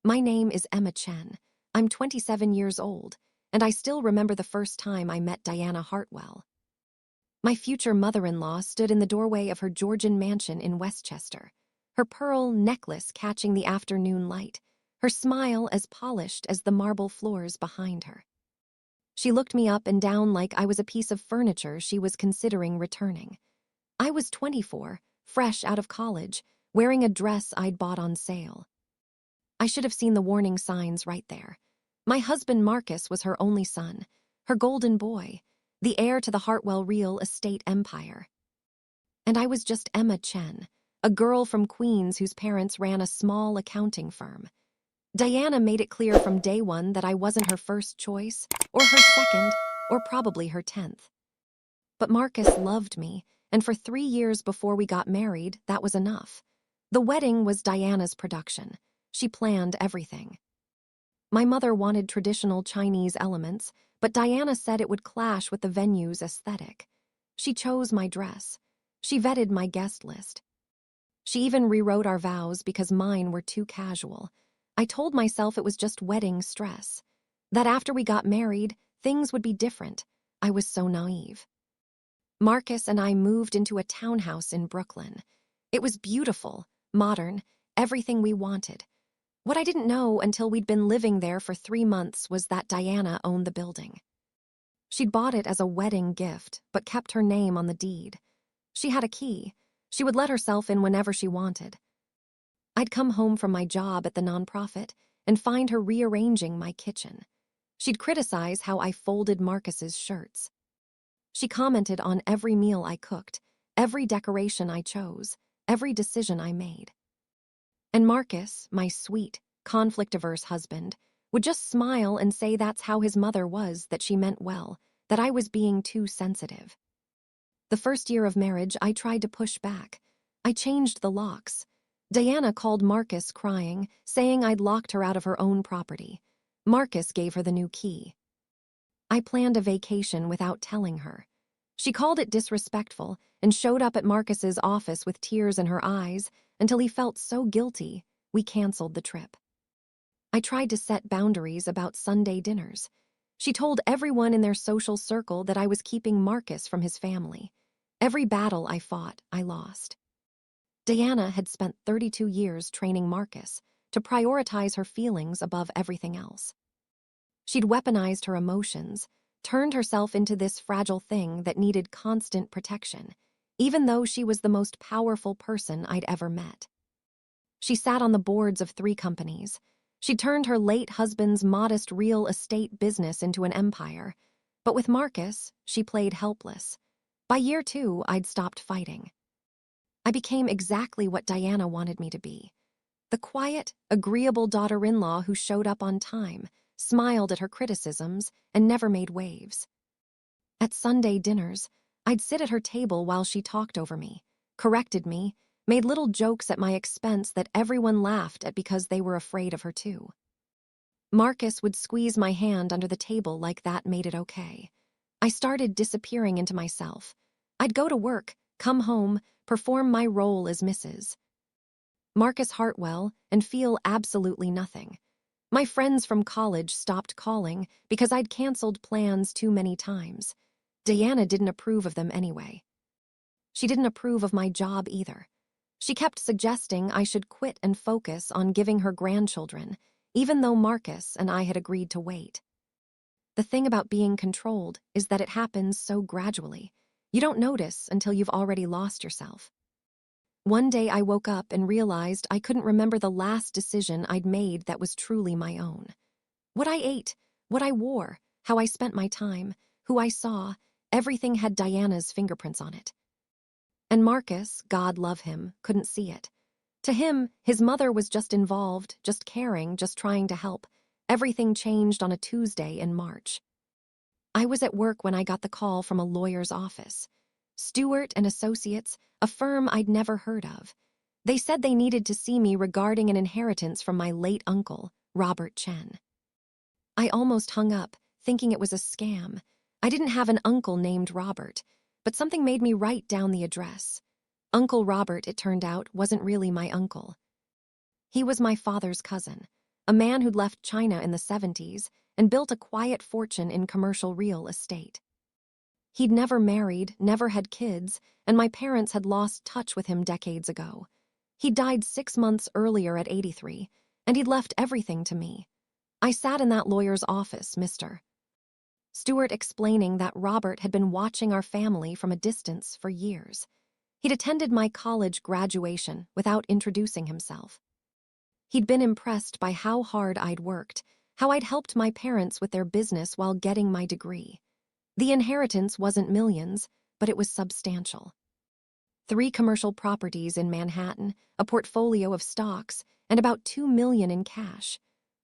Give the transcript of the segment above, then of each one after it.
My name is Emma Chen. I'm 27 years old, and I still remember the first time I met Diana Hartwell. My future mother-in-law stood in the doorway of her Georgian mansion in Westchester, her pearl necklace catching the afternoon light, her smile as polished as the marble floors behind her. She looked me up and down like I was a piece of furniture she was considering returning. I was 24, fresh out of college, wearing a dress I'd bought on sale. I should have seen the warning signs right there. My husband Marcus was her only son, her golden boy, the heir to the Hartwell real estate empire. And I was just Emma Chen, a girl from Queens whose parents ran a small accounting firm. Diana made it clear from day one that I wasn't her first choice, or her second, or probably her 10th. But Marcus loved me, and for 3 years before we got married, that was enough. The wedding was Diana's production. She planned everything. My mother wanted traditional Chinese elements, but Diana said it would clash with the venue's aesthetic. She chose my dress. She vetted my guest list. She even rewrote our vows because mine were too casual. I told myself it was just wedding stress, that after we got married, things would be different. I was so naive. Marcus and I moved into a townhouse in Brooklyn. It was beautiful, modern, everything we wanted. What I didn't know until we'd been living there for 3 months was that Diana owned the building. She'd bought it as a wedding gift, but kept her name on the deed. She had a key. She would let herself in whenever she wanted. I'd come home from my job at the nonprofit and find her rearranging my kitchen. She'd criticize how I folded Marcus's shirts. She commented on every meal I cooked, every decoration I chose, every decision I made. And Marcus, my sweet, conflict-averse husband, would just smile and say that's how his mother was, that she meant well, that I was being too sensitive. The first year of marriage, I tried to push back. I changed the locks. Diana called Marcus crying, saying I'd locked her out of her own property. Marcus gave her the new key. I planned a vacation without telling her. She called it disrespectful and showed up at Marcus's office with tears in her eyes until he felt so guilty, we canceled the trip. I tried to set boundaries about Sunday dinners. She told everyone in their social circle that I was keeping Marcus from his family. Every battle I fought, I lost. Diana had spent 32 years training Marcus to prioritize her feelings above everything else. She'd weaponized her emotions, turned herself into this fragile thing that needed constant protection, even though she was the most powerful person I'd ever met. She sat on the boards of 3 companies. She turned her late husband's modest real estate business into an empire. But with Marcus, she played helpless. By year 2, I'd stopped fighting. I became exactly what Diana wanted me to be. The quiet, agreeable daughter-in-law who showed up on time, smiled at her criticisms, and never made waves. At Sunday dinners, I'd sit at her table while she talked over me, corrected me, made little jokes at my expense that everyone laughed at because they were afraid of her too. Marcus would squeeze my hand under the table like that made it okay. I started disappearing into myself. I'd go to work, come home, perform my role as Mrs. Marcus Hartwell, and feel absolutely nothing. My friends from college stopped calling because I'd canceled plans too many times. Diana didn't approve of them anyway. She didn't approve of my job either. She kept suggesting I should quit and focus on giving her grandchildren, even though Marcus and I had agreed to wait. The thing about being controlled is that it happens so gradually. You don't notice until you've already lost yourself. One day I woke up and realized I couldn't remember the last decision I'd made that was truly my own. What I ate, what I wore, how I spent my time, who I saw, everything had Diana's fingerprints on it. And Marcus, God love him, couldn't see it. To him, his mother was just involved, just caring, just trying to help. Everything changed on a Tuesday in March. I was at work when I got the call from a lawyer's office. Stewart and Associates, a firm I'd never heard of. They said they needed to see me regarding an inheritance from my late uncle, Robert Chen. I almost hung up, thinking it was a scam. I didn't have an uncle named Robert, but something made me write down the address. Uncle Robert, it turned out, wasn't really my uncle. He was my father's cousin, a man who'd left China in the 70s and built a quiet fortune in commercial real estate. He'd never married, never had kids, and my parents had lost touch with him decades ago. He died 6 months earlier at 83, and he'd left everything to me. I sat in that lawyer's office, Mr. Stewart, explaining that Robert had been watching our family from a distance for years. He'd attended my college graduation without introducing himself. He'd been impressed by how hard I'd worked, how I'd helped my parents with their business while getting my degree. The inheritance wasn't millions, but it was substantial. 3 commercial properties in Manhattan, a portfolio of stocks, and about $2 million in cash.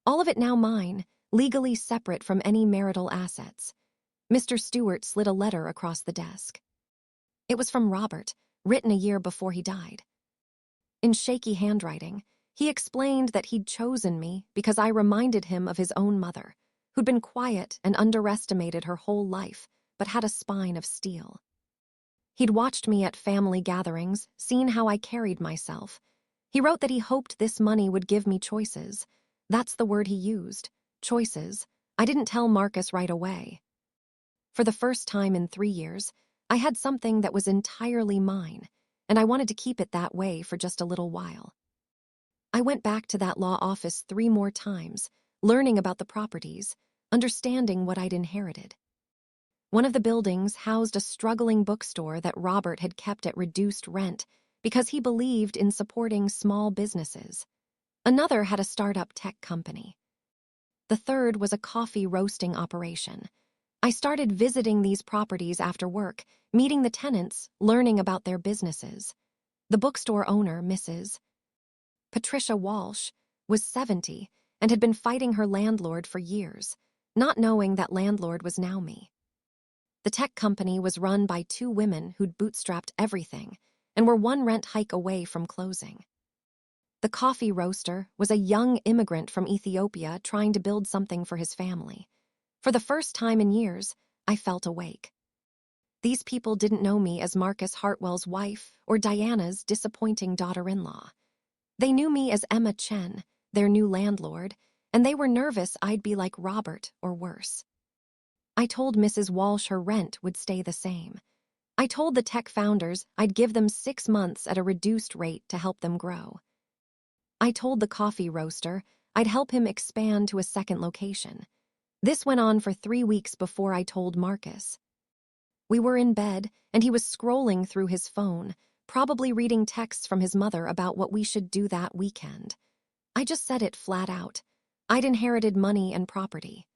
All of it now mine, legally separate from any marital assets. Mr. Stewart slid a letter across the desk. It was from Robert, written a year before he died. In shaky handwriting, he explained that he'd chosen me because I reminded him of his own mother, who'd been quiet and underestimated her whole life, but had a spine of steel. He'd watched me at family gatherings, seen how I carried myself. He wrote that he hoped this money would give me choices. That's the word he used, choices. I didn't tell Marcus right away. For the first time in 3 years, I had something that was entirely mine, and I wanted to keep it that way for just a little while. I went back to that law office 3 more times, learning about the properties, understanding what I'd inherited. One of the buildings housed a struggling bookstore that Robert had kept at reduced rent because he believed in supporting small businesses. Another had a startup tech company. The third was a coffee roasting operation. I started visiting these properties after work, meeting the tenants, learning about their businesses. The bookstore owner, Mrs. Patricia Walsh, was 70 and had been fighting her landlord for years, not knowing that landlord was now me. The tech company was run by 2 women who'd bootstrapped everything and were 1 rent hike away from closing. The coffee roaster was a young immigrant from Ethiopia trying to build something for his family. For the first time in years, I felt awake. These people didn't know me as Marcus Hartwell's wife or Diana's disappointing daughter-in-law. They knew me as Emma Chen, their new landlord, and they were nervous I'd be like Robert or worse. I told Mrs. Walsh her rent would stay the same. I told the tech founders I'd give them 6 months at a reduced rate to help them grow. I told the coffee roaster I'd help him expand to a second location. This went on for 3 weeks before I told Marcus. We were in bed, and he was scrolling through his phone, probably reading texts from his mother about what we should do that weekend. I just said it flat out. I'd inherited money and property.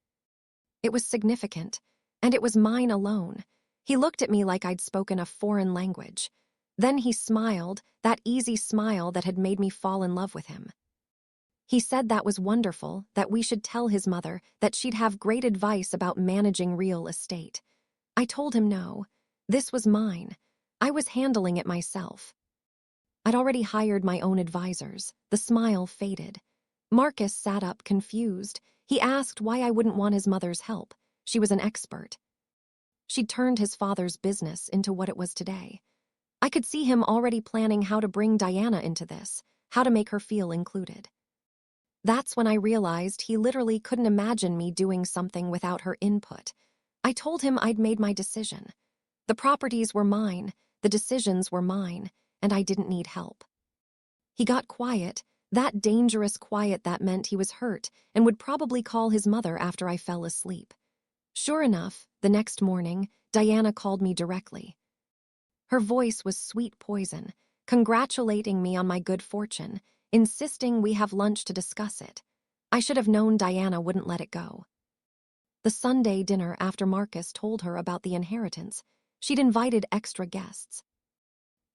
It was significant, and it was mine alone. He looked at me like I'd spoken a foreign language. Then he smiled, that easy smile that had made me fall in love with him. He said that was wonderful, that we should tell his mother that she'd have great advice about managing real estate. I told him no. This was mine. I was handling it myself. I'd already hired my own advisors. The smile faded. Marcus sat up, confused. He asked why I wouldn't want his mother's help. She was an expert. She'd turned his father's business into what it was today. I could see him already planning how to bring Diana into this, how to make her feel included. That's when I realized he literally couldn't imagine me doing something without her input. I told him I'd made my decision. The properties were mine, the decisions were mine, and I didn't need help. He got quiet, that dangerous quiet that meant he was hurt and would probably call his mother after I fell asleep. Sure enough, the next morning, Diana called me directly. Her voice was sweet poison, congratulating me on my good fortune, insisting we have lunch to discuss it. I should have known Diana wouldn't let it go. The Sunday dinner after Marcus told her about the inheritance, she'd invited extra guests.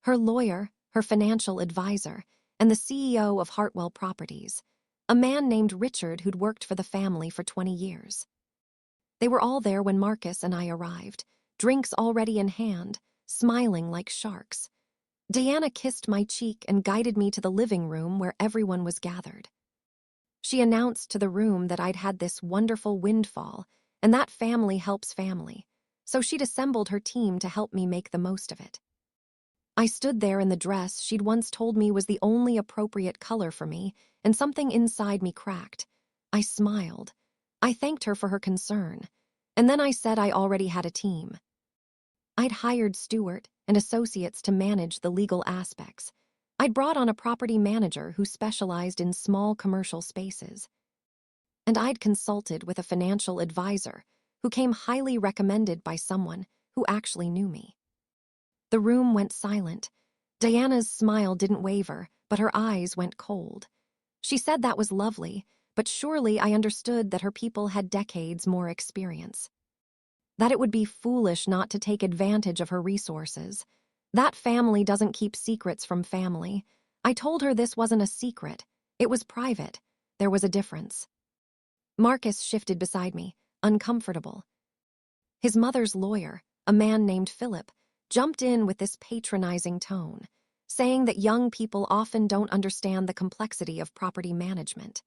Her lawyer, her financial advisor, and the CEO of Hartwell Properties, a man named Richard who'd worked for the family for 20 years. They were all there when Marcus and I arrived, drinks already in hand, smiling like sharks. Diana kissed my cheek and guided me to the living room where everyone was gathered. She announced to the room that I'd had this wonderful windfall, and that family helps family, so she'd assembled her team to help me make the most of it. I stood there in the dress she'd once told me was the only appropriate color for me, and something inside me cracked. I smiled. I thanked her for her concern. And then I said I already had a team. I'd hired Stewart and associates to manage the legal aspects. I'd brought on a property manager who specialized in small commercial spaces. And I'd consulted with a financial advisor who came highly recommended by someone who actually knew me. The room went silent. Diana's smile didn't waver, but her eyes went cold. She said that was lovely, but surely I understood that her people had decades more experience. That it would be foolish not to take advantage of her resources. That family doesn't keep secrets from family. I told her this wasn't a secret. It was private. There was a difference. Marcus shifted beside me, uncomfortable. His mother's lawyer, a man named Philip, jumped in with this patronizing tone, saying that young people often don't understand the complexity of property management.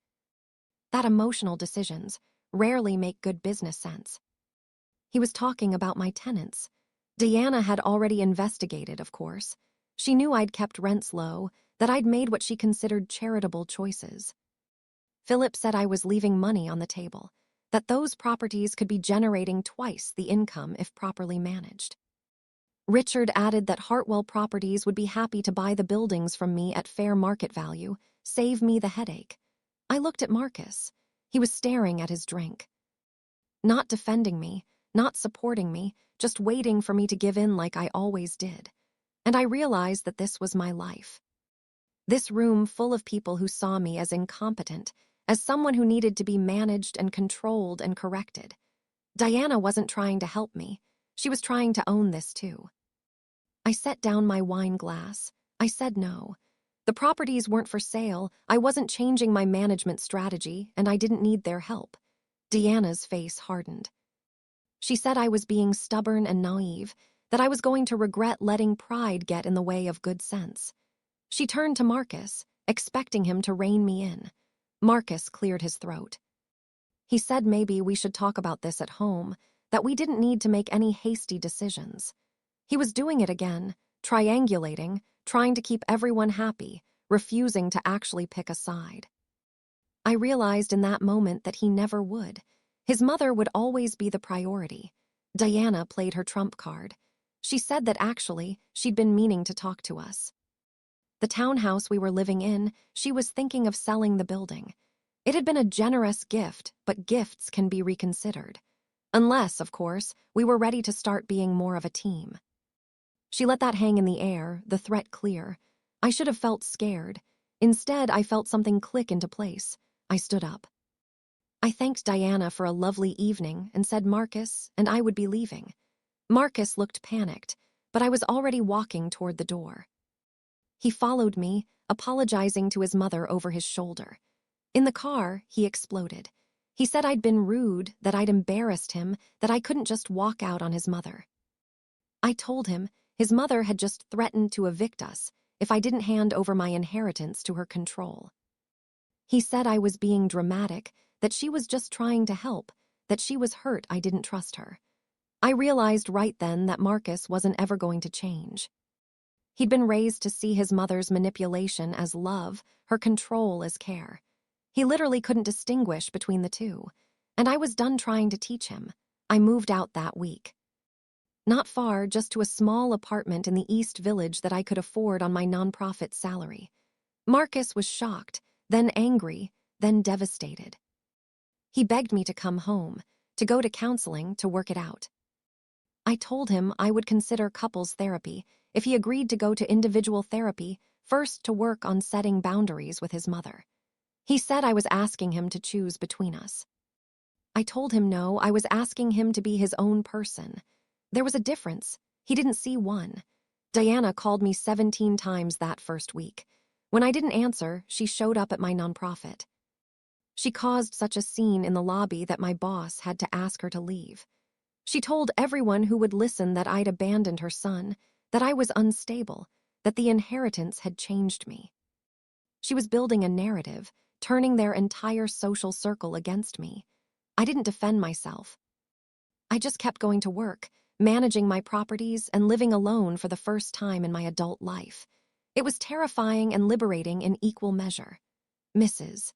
That emotional decisions rarely make good business sense. He was talking about my tenants. Diana had already investigated, of course. She knew I'd kept rents low, that I'd made what she considered charitable choices. Philip said I was leaving money on the table, that those properties could be generating twice the income if properly managed. Richard added that Hartwell Properties would be happy to buy the buildings from me at fair market value, save me the headache. I looked at Marcus. He was staring at his drink. Not defending me, not supporting me, just waiting for me to give in like I always did. And I realized that this was my life. This room full of people who saw me as incompetent, as someone who needed to be managed and controlled and corrected. Diana wasn't trying to help me. She was trying to own this too. I set down my wine glass. I said no. The properties weren't for sale. I wasn't changing my management strategy, and I didn't need their help. Diana's face hardened. She said I was being stubborn and naive, that I was going to regret letting pride get in the way of good sense. She turned to Marcus, expecting him to rein me in. Marcus cleared his throat. He said maybe we should talk about this at home, that we didn't need to make any hasty decisions. He was doing it again, triangulating, trying to keep everyone happy, refusing to actually pick a side. I realized in that moment that he never would. His mother would always be the priority. Diana played her trump card. She said that actually she'd been meaning to talk to us. The townhouse we were living in, she was thinking of selling the building. It had been a generous gift, but gifts can be reconsidered. Unless, of course, we were ready to start being more of a team. She let that hang in the air, the threat clear. I should have felt scared. Instead, I felt something click into place. I stood up. I thanked Diana for a lovely evening and said Marcus and I would be leaving. Marcus looked panicked, but I was already walking toward the door. He followed me, apologizing to his mother over his shoulder. In the car, he exploded. He said I'd been rude, that I'd embarrassed him, that I couldn't just walk out on his mother. I told him his mother had just threatened to evict us if I didn't hand over my inheritance to her control. He said I was being dramatic, that she was just trying to help, that she was hurt I didn't trust her. I realized right then that Marcus wasn't ever going to change. He'd been raised to see his mother's manipulation as love, her control as care. He literally couldn't distinguish between the two, and I was done trying to teach him. I moved out that week. Not far, just to a small apartment in the East Village that I could afford on my nonprofit salary. Marcus was shocked, then angry, then devastated. He begged me to come home, to go to counseling, to work it out. I told him I would consider couples therapy if he agreed to go to individual therapy, first to work on setting boundaries with his mother. He said I was asking him to choose between us. I told him no, I was asking him to be his own person. There was a difference. He didn't see one. Diana called me 17 times that first week. When I didn't answer, she showed up at my nonprofit. She caused such a scene in the lobby that my boss had to ask her to leave. She told everyone who would listen that I'd abandoned her son, that I was unstable, that the inheritance had changed me. She was building a narrative, turning their entire social circle against me. I didn't defend myself. I just kept going to work, managing my properties and living alone for the first time in my adult life. It was terrifying and liberating in equal measure. Mrs.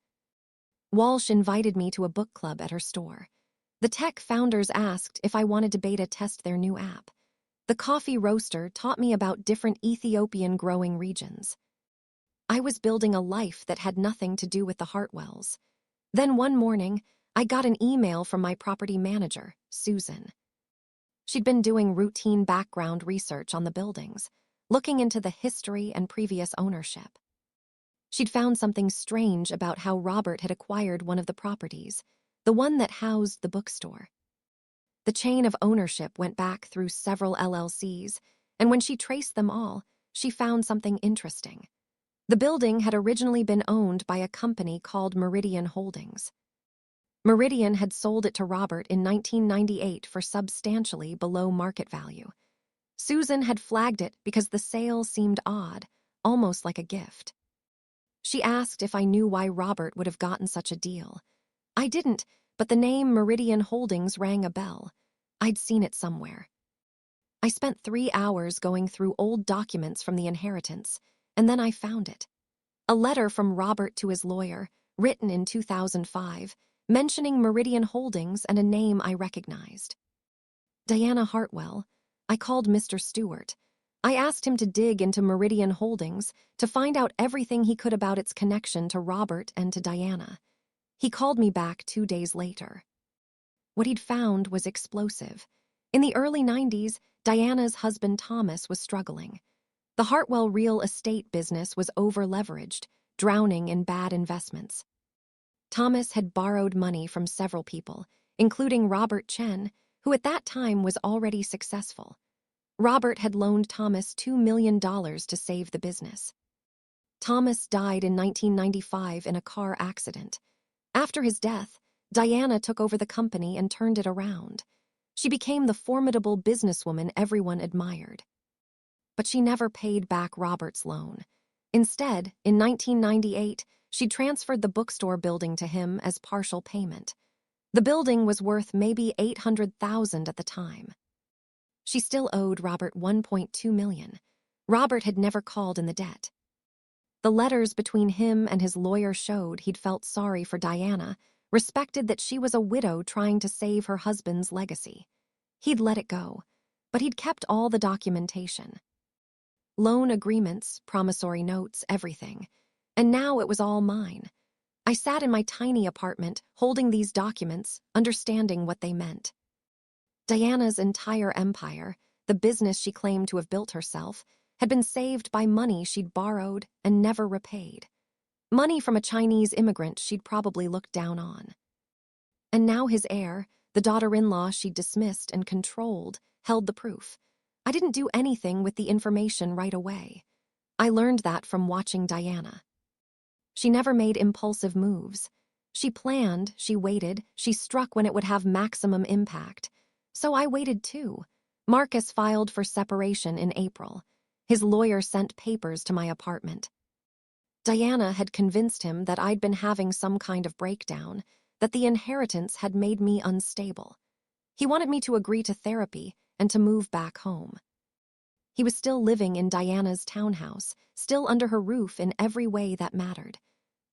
Walsh invited me to a book club at her store. The tech founders asked if I wanted to beta test their new app. The coffee roaster taught me about different Ethiopian growing regions. I was building a life that had nothing to do with the Hartwells. Then one morning, I got an email from my property manager, Susan. She'd been doing routine background research on the buildings, looking into the history and previous ownership. She'd found something strange about how Robert had acquired one of the properties, the one that housed the bookstore. The chain of ownership went back through several LLCs, and when she traced them all, she found something interesting. The building had originally been owned by a company called Meridian Holdings. Meridian had sold it to Robert in 1998 for substantially below market value. Susan had flagged it because the sale seemed odd, almost like a gift. She asked if I knew why Robert would have gotten such a deal. I didn't, but the name Meridian Holdings rang a bell. I'd seen it somewhere. I spent 3 hours going through old documents from the inheritance, and then I found it. A letter from Robert to his lawyer, written in 2005, mentioning Meridian Holdings and a name I recognized. Diana Hartwell. I called Mr. Stewart. I asked him to dig into Meridian Holdings to find out everything he could about its connection to Robert and to Diana. He called me back 2 days later. What he'd found was explosive. In the early 90s, Diana's husband Thomas was struggling. The Hartwell real estate business was over-leveraged, drowning in bad investments. Thomas had borrowed money from several people, including Robert Chen, who at that time was already successful. Robert had loaned Thomas $2 million to save the business. Thomas died in 1995 in a car accident. After his death, Diana took over the company and turned it around. She became the formidable businesswoman everyone admired. But she never paid back Robert's loan. Instead, in 1998, she transferred the bookstore building to him as partial payment. The building was worth maybe $800,000 at the time. She still owed Robert $1.2 million. Robert had never called in the debt. The letters between him and his lawyer showed he'd felt sorry for Diana, respected that she was a widow trying to save her husband's legacy. He'd let it go, but he'd kept all the documentation. Loan agreements, promissory notes, everything. And now it was all mine. I sat in my tiny apartment, holding these documents, understanding what they meant. Diana's entire empire, the business she claimed to have built herself, had been saved by money she'd borrowed and never repaid. Money from a Chinese immigrant she'd probably looked down on. And now his heir, the daughter-in-law she'd dismissed and controlled, held the proof. I didn't do anything with the information right away. I learned that from watching Diana. She never made impulsive moves. She planned, she waited, she struck when it would have maximum impact. So I waited too. Marcus filed for separation in April. His lawyer sent papers to my apartment. Diana had convinced him that I'd been having some kind of breakdown, that the inheritance had made me unstable. He wanted me to agree to therapy and to move back home. He was still living in Diana's townhouse, still under her roof in every way that mattered.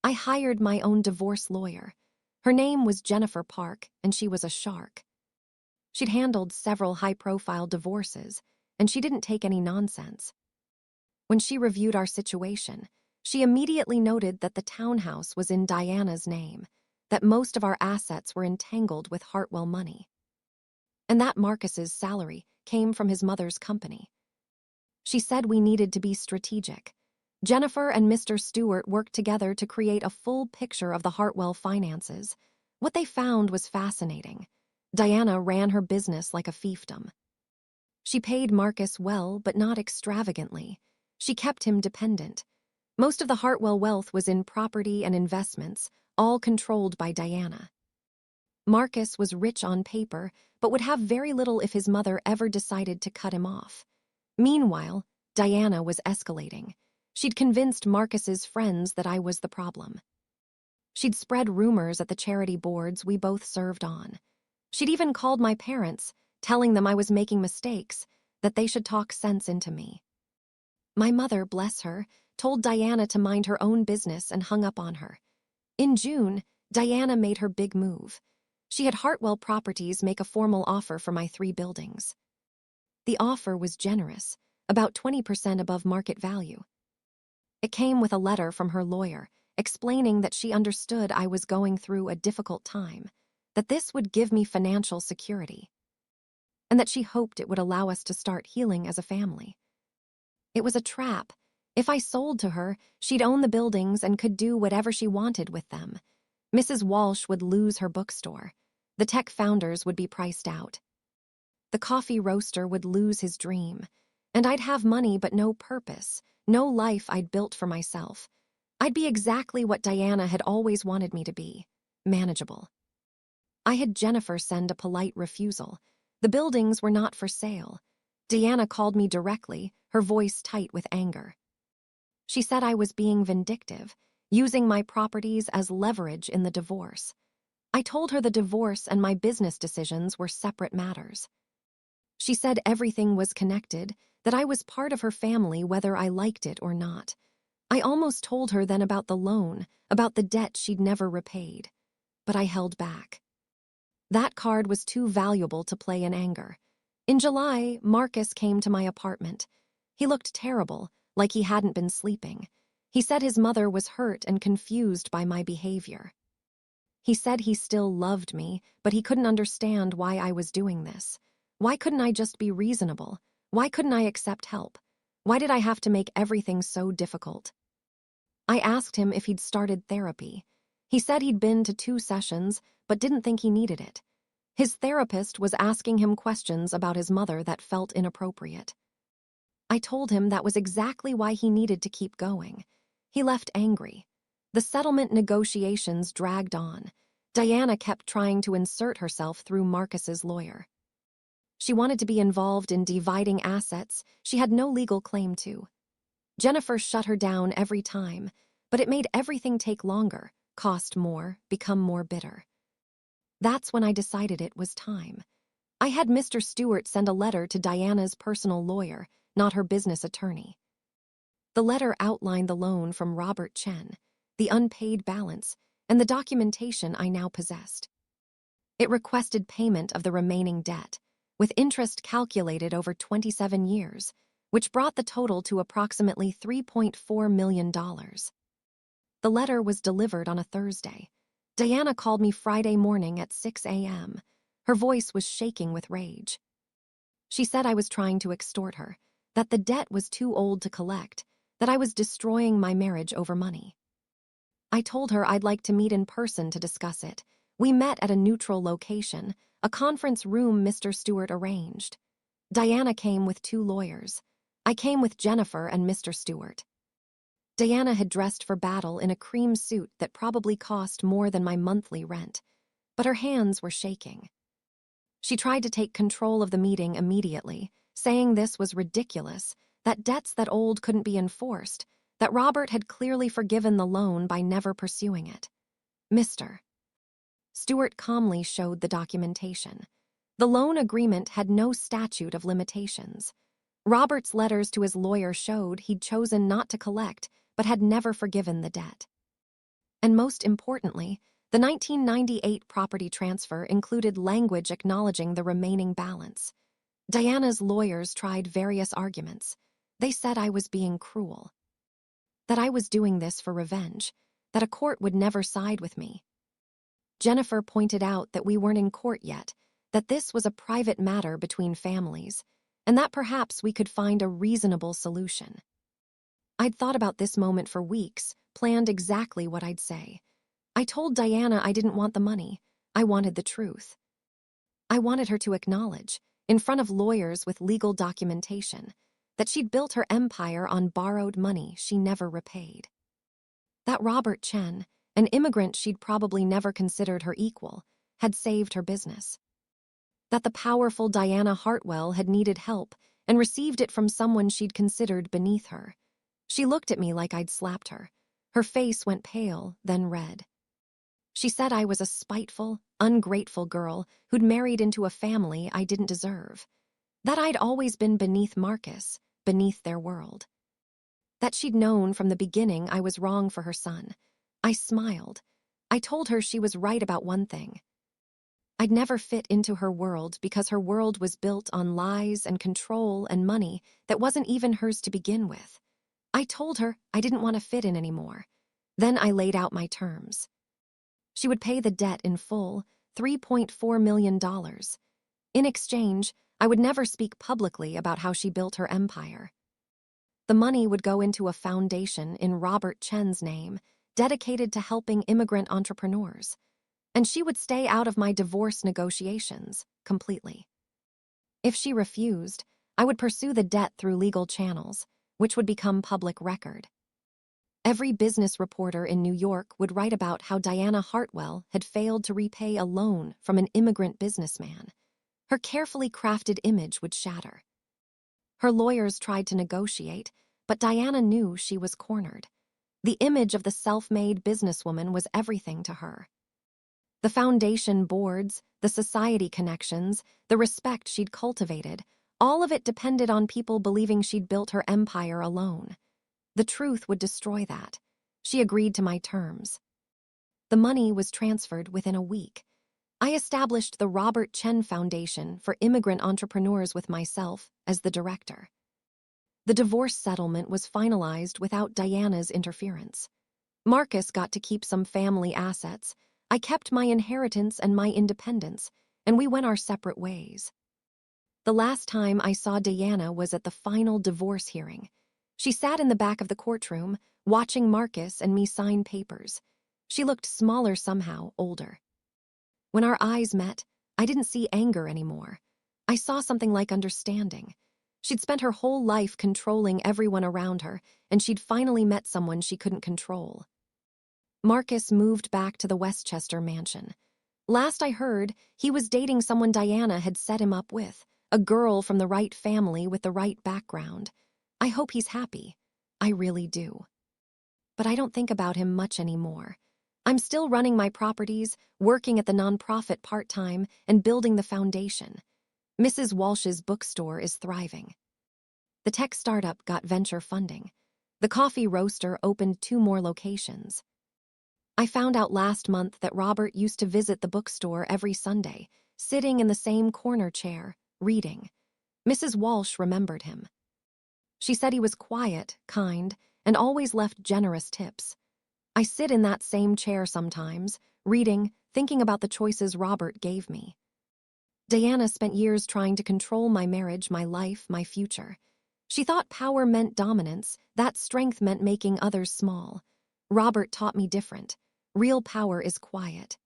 I hired my own divorce lawyer. Her name was Jennifer Park, and she was a shark. She'd handled several high-profile divorces, and she didn't take any nonsense. When she reviewed our situation, she immediately noted that the townhouse was in Diana's name, that most of our assets were entangled with Hartwell money, and that Marcus's salary came from his mother's company. She said we needed to be strategic. Jennifer and Mr. Stewart worked together to create a full picture of the Hartwell finances. What they found was fascinating. Diana ran her business like a fiefdom. She paid Marcus well, but not extravagantly. She kept him dependent. Most of the Hartwell wealth was in property and investments, all controlled by Diana. Marcus was rich on paper, but would have very little if his mother ever decided to cut him off. Meanwhile, Diana was escalating. She'd convinced Marcus's friends that I was the problem. She'd spread rumors at the charity boards we both served on. She'd even called my parents, telling them I was making mistakes, that they should talk sense into me. My mother, bless her, told Diana to mind her own business and hung up on her. In June, Diana made her big move. She had Hartwell Properties make a formal offer for my 3 buildings. The offer was generous, about 20% above market value. It came with a letter from her lawyer, explaining that she understood I was going through a difficult time, that this would give me financial security, and that she hoped it would allow us to start healing as a family. It was a trap. If I sold to her, she'd own the buildings and could do whatever she wanted with them. Mrs. Walsh would lose her bookstore. The tech founders would be priced out. The coffee roaster would lose his dream. And I'd have money but no purpose, no life I'd built for myself. I'd be exactly what Diana had always wanted me to be, manageable. I had Jennifer send a polite refusal. The buildings were not for sale. Diana called me directly, her voice tight with anger. She said I was being vindictive, using my properties as leverage in the divorce. I told her the divorce and my business decisions were separate matters. She said everything was connected, that I was part of her family whether I liked it or not. I almost told her then about the loan, about the debt she'd never repaid. But I held back. That card was too valuable to play in anger. In July, Marcus came to my apartment. He looked terrible, like he hadn't been sleeping. He said his mother was hurt and confused by my behavior. He said he still loved me, but he couldn't understand why I was doing this. Why couldn't I just be reasonable? Why couldn't I accept help? Why did I have to make everything so difficult? I asked him if he'd started therapy. He said he'd been to 2 sessions, but didn't think he needed it. His therapist was asking him questions about his mother that felt inappropriate. I told him that was exactly why he needed to keep going. He left angry. The settlement negotiations dragged on. Diana kept trying to insert herself through Marcus's lawyer. She wanted to be involved in dividing assets she had no legal claim to. Jennifer shut her down every time, but it made everything take longer, cost more, become more bitter. That's when I decided it was time. I had Mr. Stewart send a letter to Diana's personal lawyer, not her business attorney. The letter outlined the loan from Robert Chen, the unpaid balance, and the documentation I now possessed. It requested payment of the remaining debt, with interest calculated over 27 years, which brought the total to approximately $3.4 million. The letter was delivered on a Thursday. Diana called me Friday morning at 6 a.m. Her voice was shaking with rage. She said I was trying to extort her, that the debt was too old to collect, that I was destroying my marriage over money. I told her I'd like to meet in person to discuss it. We met at a neutral location, a conference room Mr. Stewart arranged. Diana came with 2 lawyers. I came with Jennifer and Mr. Stewart. Diana had dressed for battle in a cream suit that probably cost more than my monthly rent, but her hands were shaking. She tried to take control of the meeting immediately, saying this was ridiculous, that debts that old couldn't be enforced, that Robert had clearly forgiven the loan by never pursuing it. Mr. Stewart calmly showed the documentation. The loan agreement had no statute of limitations. Robert's letters to his lawyer showed he'd chosen not to collect, but had never forgiven the debt. And most importantly, the 1998 property transfer included language acknowledging the remaining balance. Diana's lawyers tried various arguments. They said I was being cruel, that I was doing this for revenge, that a court would never side with me. Jennifer pointed out that we weren't in court yet, that this was a private matter between families, and that perhaps we could find a reasonable solution. I'd thought about this moment for weeks, planned exactly what I'd say. I told Diana I didn't want the money. I wanted the truth. I wanted her to acknowledge, in front of lawyers with legal documentation, that she'd built her empire on borrowed money she never repaid. That Robert Chen, an immigrant she'd probably never considered her equal, had saved her business. That the powerful Diana Hartwell had needed help and received it from someone she'd considered beneath her. She looked at me like I'd slapped her. Her face went pale, then red. She said I was a spiteful, ungrateful girl who'd married into a family I didn't deserve. That I'd always been beneath Marcus, beneath their world. That she'd known from the beginning I was wrong for her son. I smiled. I told her she was right about one thing. I'd never fit into her world because her world was built on lies and control and money that wasn't even hers to begin with. I told her I didn't want to fit in anymore. Then I laid out my terms. She would pay the debt in full, $3.4 million. In exchange, I would never speak publicly about how she built her empire. The money would go into a foundation in Robert Chen's name, dedicated to helping immigrant entrepreneurs. And she would stay out of my divorce negotiations completely. If she refused, I would pursue the debt through legal channels, which would become public record. Every business reporter in New York would write about how Diana Hartwell had failed to repay a loan from an immigrant businessman. Her carefully crafted image would shatter. Her lawyers tried to negotiate, but Diana knew she was cornered. The image of the self-made businesswoman was everything to her. The foundation boards, the society connections, the respect she'd cultivated, all of it depended on people believing she'd built her empire alone. The truth would destroy that. She agreed to my terms. The money was transferred within a week. I established the Robert Chen Foundation for Immigrant Entrepreneurs with myself as the director. The divorce settlement was finalized without Diana's interference. Marcus got to keep some family assets. I kept my inheritance and my independence, and we went our separate ways. The last time I saw Diana was at the final divorce hearing. She sat in the back of the courtroom, watching Marcus and me sign papers. She looked smaller somehow, older. When our eyes met, I didn't see anger anymore. I saw something like understanding. She'd spent her whole life controlling everyone around her, and she'd finally met someone she couldn't control. Marcus moved back to the Westchester mansion. Last I heard, he was dating someone Diana had set him up with, a girl from the right family with the right background. I hope he's happy. I really do. But I don't think about him much anymore. I'm still running my properties, working at the nonprofit part-time, and building the foundation. Mrs. Walsh's bookstore is thriving. The tech startup got venture funding. The coffee roaster opened 2 more locations. I found out last month that Robert used to visit the bookstore every Sunday, sitting in the same corner chair, reading. Mrs. Walsh remembered him. She said he was quiet, kind, and always left generous tips. I sit in that same chair sometimes, reading, thinking about the choices Robert gave me. Diana spent years trying to control my marriage, my life, my future. She thought power meant dominance, that strength meant making others small. Robert taught me different. Real power is quiet.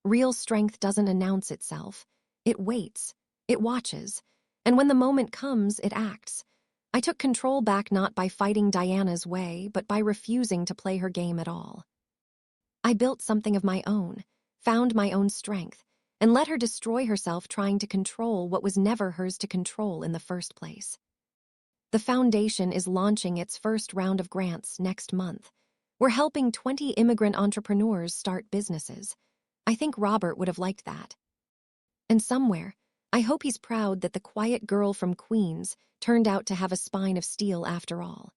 Real strength doesn't announce itself. It waits. It watches. And when the moment comes, it acts. I took control back not by fighting Diana's way, but by refusing to play her game at all. I built something of my own, found my own strength, and let her destroy herself trying to control what was never hers to control in the first place. The foundation is launching its first round of grants next month. We're helping 20 immigrant entrepreneurs start businesses. I think Robert would have liked that. And somewhere, I hope he's proud that the quiet girl from Queens turned out to have a spine of steel after all.